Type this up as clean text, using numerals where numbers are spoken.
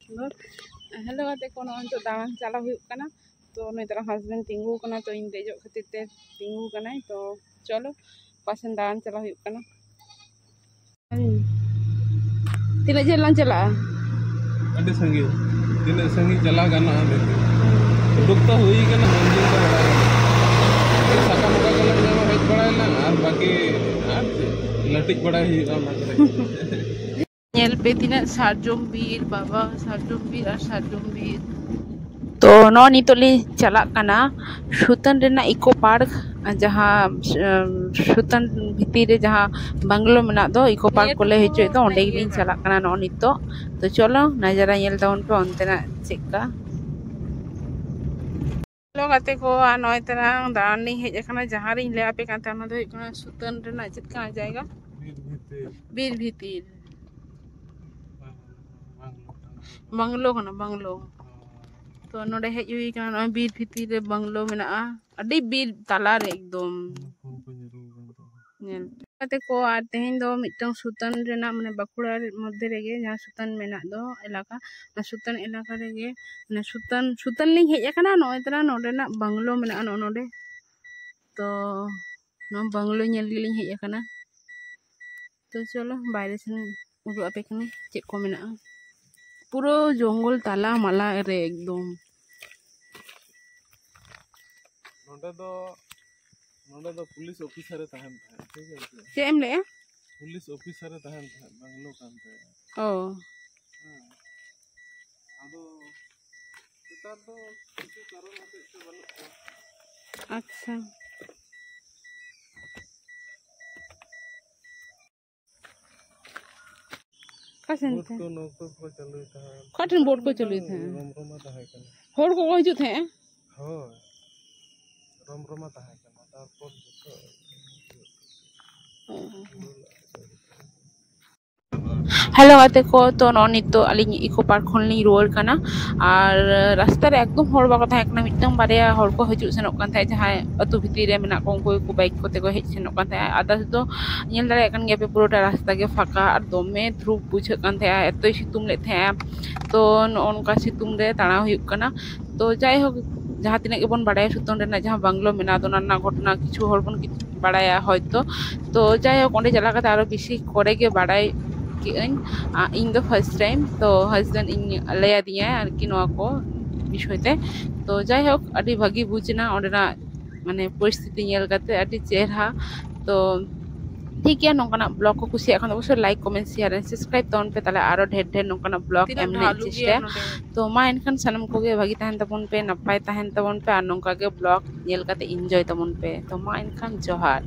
Hello आते को तो दावन चला हुआ तो नई तरह हस्बैंड तिंगू तो इन देजो खातिर ते तिंगू तो चलो पासन दावन चला हुआ तीन झेल चला तीन संगी चला गाना उडुक तो हुई मंजिल तो बड़ा साका मुका कलर में हेज बड़ा बाकी लटिक बड़ा पे तीन सारजम बीर बाबा सारजम बीर और सारजम बीर तो नो नितोली चलाकना सुतन रेना इको पार्क जहाँ सुतन भितर जहाँ बांग्लो मेना दो इको पार्क को ले हिजो तो ओंडे गिलिन चलाकना नो नितो तो चलो नजारा नेल तावन पे ओंतेना चेका लोग आते को नय तरह दानी हेजना जहाँ रिन ले आपे कांते ओना दो इकना सुतन रेना चेका जाएगा बीर भितिर बांग्लो कना बांग्लो तो नोडे हेज हुई कना बीर भितिर रे बांग्लो मेना अडी बीर ताला रे एकदम नेल आते को आर तेहेन दो मिटन सुतन रेना माने बाकुड़ा मध्य रेगे जहाँ सुतन मेना दो इलाका ना सुतन इलाका रेगे ना सुतन लिंग हेज कना नय तरह नोडेना बांग्लो मेना नोडे तो नो बांग्लो नेल गिलिंग हेज कना तो चलो बाहरे सेन उदु आपे कनी चेक को मेना पूरा जंगल ताला माला रे एकदम नोडे दो पुलिस ऑफिसर तहन ठीक है चेम ले पुलिस ऑफिसर तहन बांग्लो कांते ओ आदो सेतार दो किछु कारण होते से बनु अच्छा कासन बोट को नौको को चलुई था कठिन बोट को चलुई था रमरमा ताहे कना होर को हिजु थे हो रमरमा ताहे कना तारपर हेलो आते को तो नोनी तो अलिंग इको पार्क खनली रोड कना और रास्ता रे एकदम हर बाको थाहे कना मिटन बारिया हर को हिजु सेनोक कान थाहे जहां अतु भितिर रे मेना को बाइक कोते को हेज सेनोक कान थाहे आदास दो नेल दारे कन गया पे पूरा रास्ता के फाका और दमे ध्रुव बुझे कान थाहे एतोय सितुम ले थाहे तो नोनका सितुम रे ताना हुयु कना तो जाय हो जहाँ तीन के बन बाड़ाया सुतन रेना जहाँ बांग्लो मेना दो नाना घटना किछु हर बन बाड़ाया हयतो तो जाय हो ओंडे चला काते आरो बेसी करे के बाड़ाय इन दो फर्स्ट टाइम तो हस्बैंड इन लया दिया आरकी नोआ को विषयते तो जाय हो अडी भागी बुझना ओंडेना माने परिस्थिति नेल काते अडी चेहरा तो ठीक है नोंकाना ब्लॉग को कुछ এখন অবশ্যই like comment share and subscribe তাউন पे তাহলে আরো ঢের ঢের নोंकाना ব্লগ এমনি চেষ্টা তো মা এনখান সানাম কোগে ভাগি তাহেন তাবন पे নাপাই তাহেন তাবন पे আর নोंका गे ব্লগ নেল কাতে এনজয় তাবন पे तो মা এনখান জোহার।